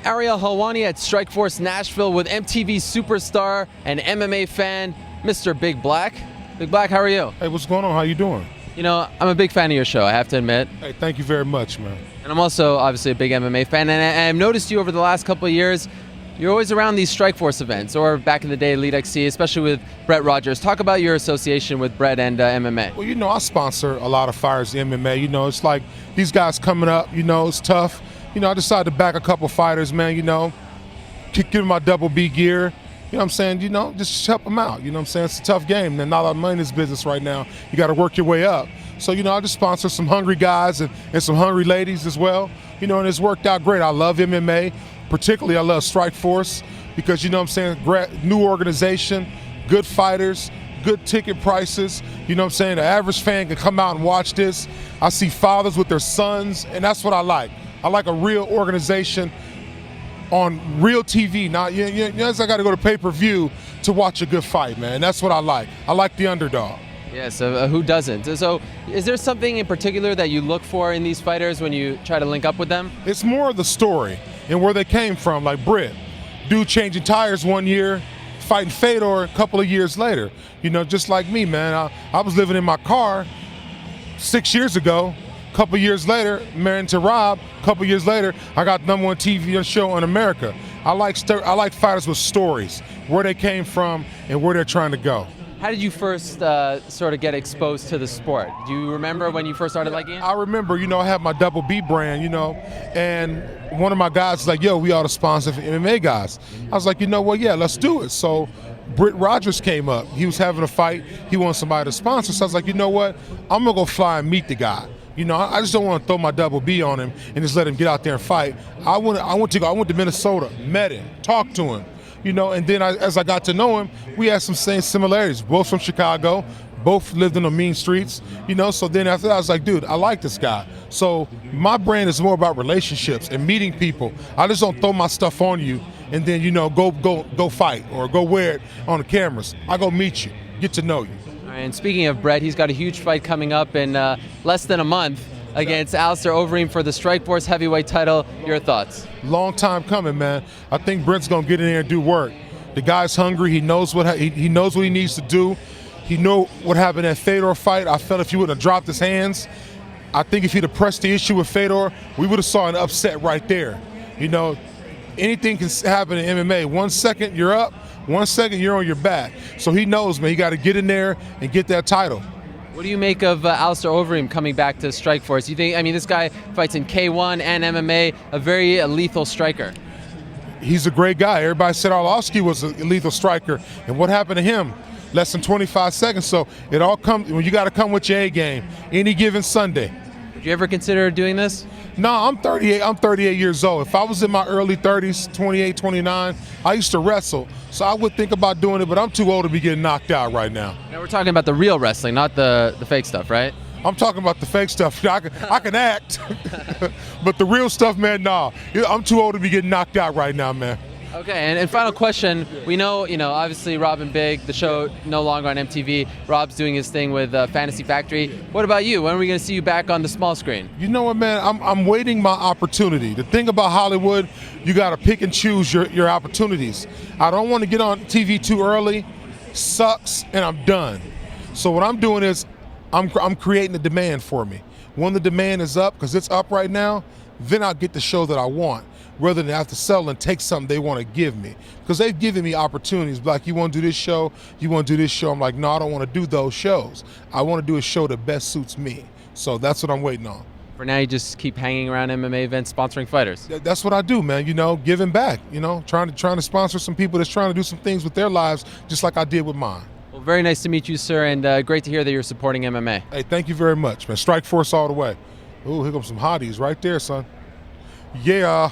Ariel Helwani at Strikeforce Nashville with MTV superstar and MMA fan, Mr. Big Black. Big Black, how are you? Hey, what's going on? How you doing? You know, I'm a big fan of your show, I have to admit. Hey, thank you very much, man. And I'm also obviously a big MMA fan, and I've noticed you over the last couple of years. You're always around these Strikeforce events, or back in the day, Elite XC, especially with Brett Rogers. Talk about your association with Brett and MMA. Well, you know, I sponsor a lot of fighters in MMA. You know, it's like these guys coming up, you know, it's tough. You know, I decided to back a couple fighters, man, you know, give them my double B gear. You know what I'm saying? You know, just help them out. You know what I'm saying? It's a tough game. There's not a lot of money in this business right now. You got to work your way up. So, you know, I just sponsor some hungry guys and some hungry ladies as well. You know, and it's worked out great. I love MMA. Particularly, I love Strikeforce because, you know what I'm saying, new organization, good fighters, good ticket prices. You know what I'm saying? The average fan can come out and watch this. I see fathers with their sons, and that's what I like. I like a real organization on real TV. Now, you know, I got to go to pay-per-view to watch a good fight, man. That's what I like. I like the underdog. Yes, who doesn't? So is there something in particular that you look for in these fighters when you try to link up with them? It's more of the story and where they came from, like Britt. Dude changing tires one year, fighting Fedor a couple of years later. You know, just like me, man. I was living in my car 6 years ago. A couple years later, married to Rob. A couple years later, I got the #1 TV show in America. I like fighters with stories, where they came from and where they're trying to go. How did you first sort of get exposed to the sport? Do you remember when you first started liking it? I remember, you know, I have my Double B brand, you know, and one of my guys was like, yo, we ought to sponsor for MMA guys. I was like, you know what, yeah, let's do it. So Britt Rogers came up. He was having a fight. He wanted somebody to sponsor. So I was like, you know what, I'm going to go fly and meet the guy. You know, I just don't want to throw my Double B on him and just let him get out there and fight. I went to Minnesota, met him, talked to him. You know, and then as I got to know him, we had some same similarities. Both from Chicago, both lived in the mean streets, you know, so then after that I was like, dude, I like this guy. So my brand is more about relationships and meeting people. I just don't throw my stuff on you and then, you know, go fight or go wear it on the cameras. I go meet you, get to know you. All right, and speaking of Brett, he's got a huge fight coming up in less than a month against Alistair Overeem for the Strikeforce heavyweight title. Your thoughts? Long time coming, man. I think Brent's gonna get in there and do work. The guy's hungry. He knows what he knows what he needs to do. He know what happened at Fedor fight. I felt if he would have dropped his hands, I think if he'd have pressed the issue with Fedor, we would have saw an upset right there. You know, anything can happen in MMA. 1 second you're up, 1 second you're on your back. So he knows, man. He got to get in there and get that title. What do you make of Alistair Overeem coming back to Strikeforce? You think, I mean, this guy fights in K1 and MMA, a very lethal striker. He's a great guy. Everybody said Arlovsky was a lethal striker. And what happened to him? Less than 25 seconds. So it all comes, when you got to come with your A game any given Sunday. Would you ever consider doing this? No, I'm 38. I'm 38 years old. If I was in my early 30s, 28, 29, I used to wrestle. So I would think about doing it, but I'm too old to be getting knocked out right now. Now we're talking about the real wrestling, not the fake stuff, right? I'm talking about the fake stuff. I can act, but the real stuff, man, nah. I'm too old to be getting knocked out right now, man. Okay, and final question. We know, you know, obviously Rob and Big, the show no longer on MTV. Rob's doing his thing with Fantasy Factory. What about you? When are we going to see you back on the small screen? You know what, man? I'm waiting my opportunity. The thing about Hollywood, you got to pick and choose your opportunities. I don't want to get on TV too early. Sucks, and I'm done. So what I'm doing is I'm creating the demand for me. When the demand is up, because it's up right now, then I'll get the show that I want, rather than have to settle and take something they want to give me. Because they've given me opportunities, like, you want to do this show, you want to do this show. I'm like, no, I don't want to do those shows. I want to do a show that best suits me. So that's what I'm waiting on. For now, you just keep hanging around MMA events, sponsoring fighters. That's what I do, man, you know, giving back, you know, trying to sponsor some people that's trying to do some things with their lives, just like I did with mine. Well, very nice to meet you, sir, and great to hear that you're supporting MMA. Hey, thank you very much, man. Strikeforce all the way. Ooh, here comes some hotties right there, son. Yeah.